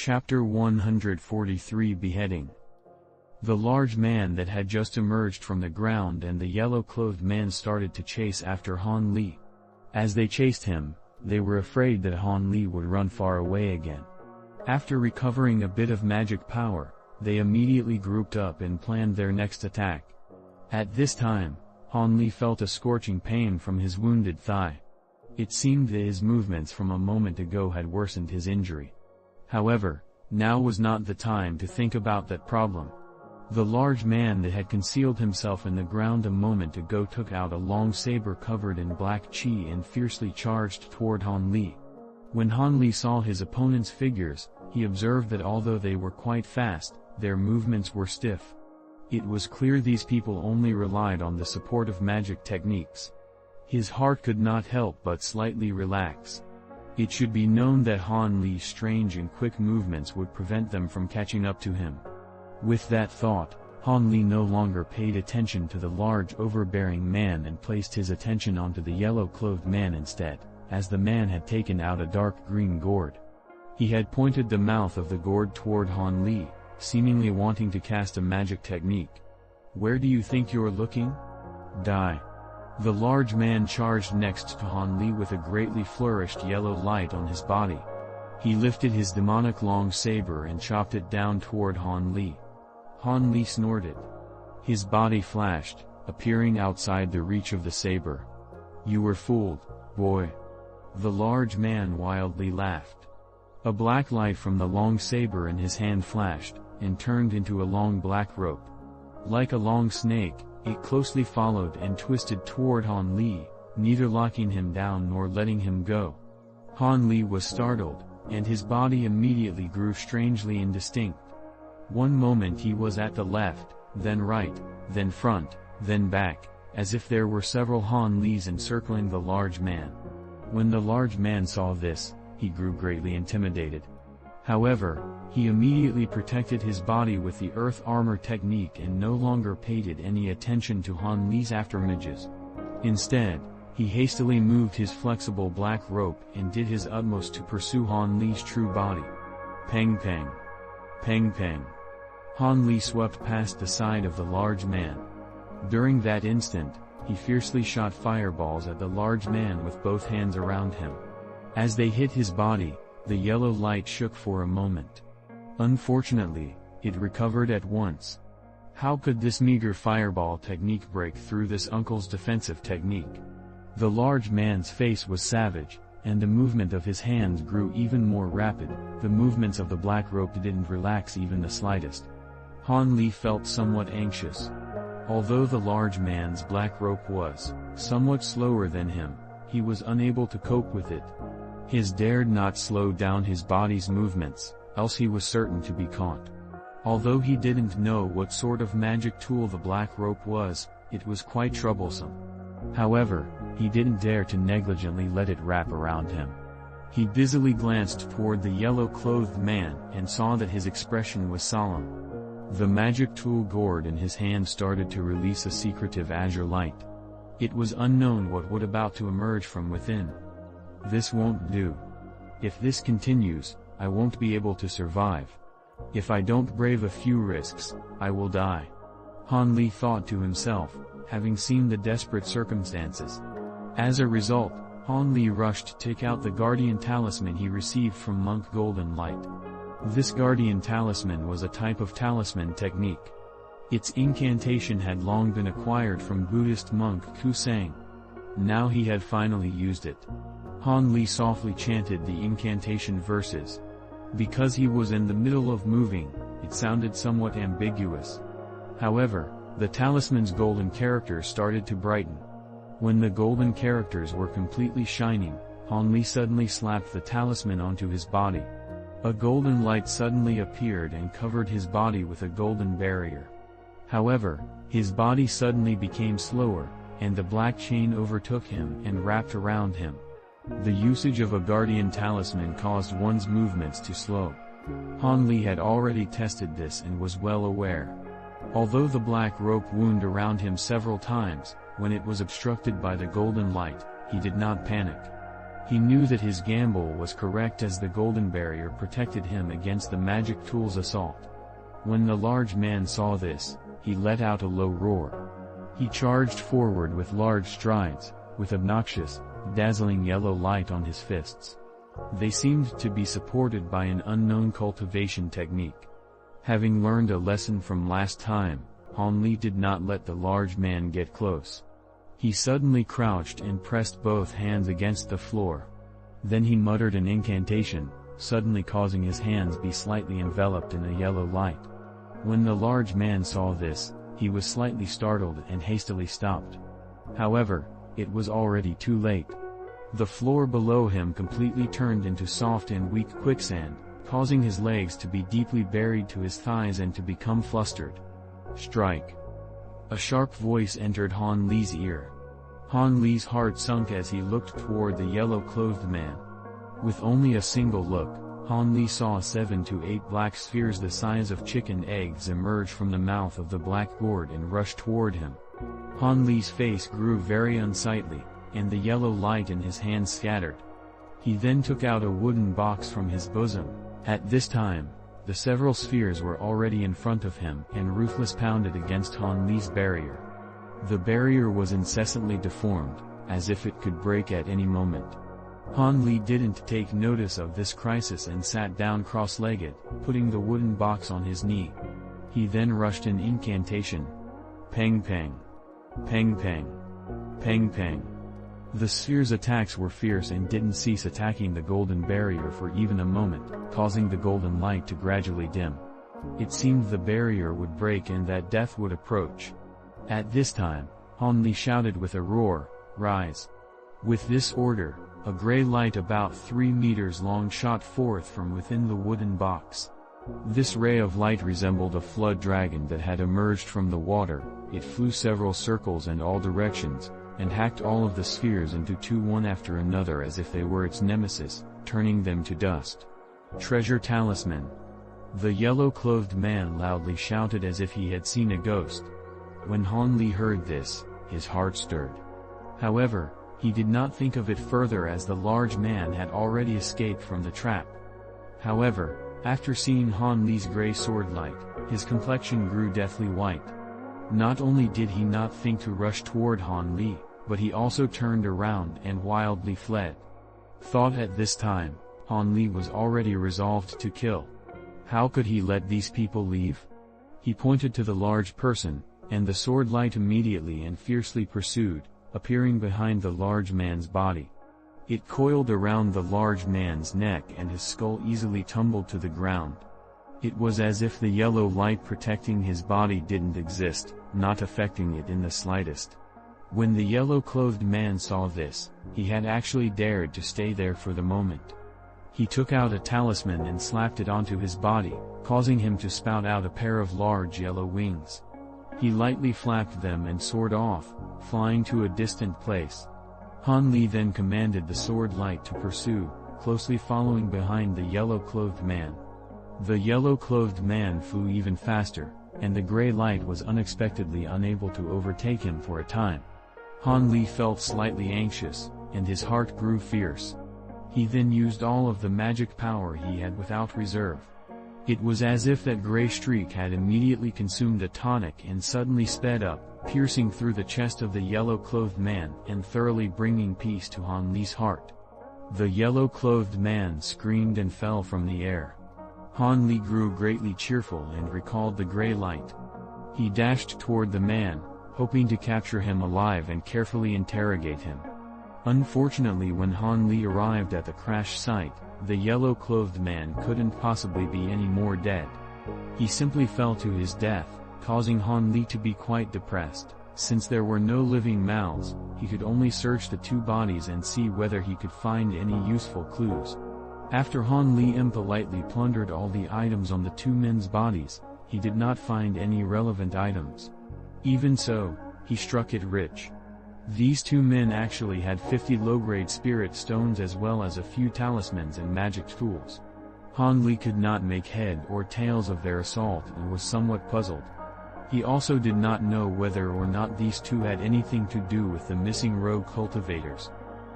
Chapter 143 Beheading. The large man that had just emerged from the ground and the yellow-clothed man started to chase after Han Li. As they chased him, they were afraid that Han Li would run far away again. After recovering a bit of magic power, they immediately grouped up and planned their next attack. At this time, Han Li felt a scorching pain from his wounded thigh. It seemed that his movements from a moment ago had worsened his injury. However, now was not the time to think about that problem. The large man that had concealed himself in the ground a moment ago took out a long saber covered in black chi and fiercely charged toward Han Li. When Han Li saw his opponent's figures, he observed that although they were quite fast, their movements were stiff. It was clear these people only relied on the support of magic techniques. His heart could not help but slightly relax. It should be known that Han Li's strange and quick movements would prevent them from catching up to him. With that thought, Han Li no longer paid attention to the large overbearing man and placed his attention onto the yellow-clothed man instead, as the man had taken out a dark green gourd. He had pointed the mouth of the gourd toward Han Li, seemingly wanting to cast a magic technique. "Where do you think you're looking? Die." The large man charged next to Han Li with a greatly flourished yellow light on his body. He lifted his demonic long saber and chopped it down toward Han Li. Han Li snorted. His body flashed, appearing outside the reach of the saber. "You were fooled, boy." The large man wildly laughed. A black light from the long saber in his hand flashed, and turned into a long black rope. Like a long snake, it closely followed and twisted toward Han Li, neither locking him down nor letting him go. Han Li was startled, and his body immediately grew strangely indistinct. One moment he was at the left, then right, then front, then back, as if there were several Han Lis encircling the large man. When the large man saw this, he grew greatly intimidated. However, he immediately protected his body with the earth armor technique and no longer paid any attention to Han Li's afterimages. Instead, he hastily moved his flexible black rope and did his utmost to pursue Han Li's true body. Peng peng. Peng peng. Han Li swept past the side of the large man. During that instant, he fiercely shot fireballs at the large man with both hands around him. As they hit his body, the yellow light shook for a moment. Unfortunately, it recovered at once. How could this meager fireball technique break through this uncle's defensive technique? The large man's face was savage, and the movement of his hands grew even more rapid. The movements of the black rope didn't relax even the slightest. Han Li felt somewhat anxious. Although the large man's black rope was somewhat slower than him, he was unable to cope with it. He dared not slow down his body's movements, else he was certain to be caught. Although he didn't know what sort of magic tool the black rope was, it was quite troublesome. However, he didn't dare to negligently let it wrap around him. He busily glanced toward the yellow-clothed man and saw that his expression was solemn. The magic tool gourd in his hand started to release a secretive azure light. It was unknown what would about to emerge from within. "This won't do. If this continues, I won't be able to survive. If I don't brave a few risks, I will die," Han Li thought to himself, having seen the desperate circumstances. As a result, Han Li rushed to take out the guardian talisman he received from Monk Golden Light. This guardian talisman was a type of talisman technique. Its incantation had long been acquired from Buddhist monk Ku Sang. Now he had finally used it. Han Li softly chanted the incantation verses. Because he was in the middle of moving, it sounded somewhat ambiguous. However, the talisman's golden characters started to brighten. When the golden characters were completely shining, Han Li suddenly slapped the talisman onto his body. A golden light suddenly appeared and covered his body with a golden barrier. However, his body suddenly became slower, and the black chain overtook him and wrapped around him. The usage of a guardian talisman caused one's movements to slow. Han Li had already tested this and was well aware. Although the black rope wound around him several times, when it was obstructed by the golden light, he did not panic. He knew that his gamble was correct as the golden barrier protected him against the magic tool's assault. When the large man saw this, he let out a low roar. He charged forward with large strides, with obnoxious, dazzling yellow light on his fists. They seemed to be supported by an unknown cultivation technique. Having learned a lesson from last time, Han Li did not let the large man get close. He suddenly crouched and pressed both hands against the floor. Then he muttered an incantation, suddenly causing his hands be slightly enveloped in a yellow light. When the large man saw this, he was slightly startled and hastily stopped. However, it was already too late. The floor below him completely turned into soft and weak quicksand, causing his legs to be deeply buried to his thighs and to become flustered. Strike! A sharp voice entered Han Li's ear. Han Li's heart sunk as he looked toward the yellow-clothed man. With only a single look, Han Li saw 7 to 8 black spheres the size of chicken eggs emerge from the mouth of the black gourd and rush toward him. Han Li's face grew very unsightly, and the yellow light in his hand scattered. He then took out a wooden box from his bosom. At this time, the several spheres were already in front of him and ruthless pounded against Han Li's barrier. The barrier was incessantly deformed, as if it could break at any moment. Han Li didn't take notice of this crisis and sat down cross-legged, putting the wooden box on his knee. He then rushed an incantation. Peng peng. Peng peng. Peng peng. The sphere's attacks were fierce and didn't cease attacking the golden barrier for even a moment, causing the golden light to gradually dim. It seemed the barrier would break and that death would approach. At this time, Han Li shouted with a roar, "Rise!" With this order, a gray light about 3 meters long shot forth from within the wooden box. This ray of light resembled a flood dragon that had emerged from the water. It flew several circles in all directions, and hacked all of the spheres into two one after another as if they were its nemesis, turning them to dust. Treasure talisman! The yellow-clothed man loudly shouted as if he had seen a ghost. When Han Li heard this, his heart stirred. However, he did not think of it further as the large man had already escaped from the trap. However, after seeing Han Li's gray sword light, his complexion grew deathly white. Not only did he not think to rush toward Han Li, but he also turned around and wildly fled. Thought at this time, Han Li was already resolved to kill. How could he let these people leave? He pointed to the large person, and the sword light immediately and fiercely pursued, appearing behind the large man's body. It coiled around the large man's neck and his skull easily tumbled to the ground. It was as if the yellow light protecting his body didn't exist, not affecting it in the slightest. When the yellow-clothed man saw this, he had actually dared to stay there for the moment. He took out a talisman and slapped it onto his body, causing him to spout out a pair of large yellow wings. He lightly flapped them and soared off, flying to a distant place. Han Li then commanded the sword light to pursue, closely following behind the yellow-clothed man. The yellow-clothed man flew even faster, and the gray light was unexpectedly unable to overtake him for a time. Han Li felt slightly anxious, and his heart grew fierce. He then used all of the magic power he had without reserve. It was as if that gray streak had immediately consumed a tonic and suddenly sped up, piercing through the chest of the yellow-clothed man and thoroughly bringing peace to Han Li's heart. The yellow-clothed man screamed and fell from the air. Han Li grew greatly cheerful and recalled the gray light. He dashed toward the man, hoping to capture him alive and carefully interrogate him. Unfortunately, when Han Li arrived at the crash site, the yellow-clothed man couldn't possibly be any more dead. He simply fell to his death, causing Han Li to be quite depressed. Since there were no living mouths, he could only search the two bodies and see whether he could find any useful clues. After Han Li impolitely plundered all the items on the two men's bodies, he did not find any relevant items. Even so, he struck it rich. These two men actually had 50 low-grade spirit stones as well as a few talismans and magic tools. Han Li could not make head or tails of their assault and was somewhat puzzled. He also did not know whether or not these two had anything to do with the missing rogue cultivators.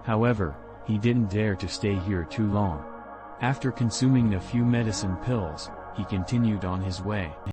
However, He didn't dare to stay here too long. After consuming a few medicine pills, he continued on his way.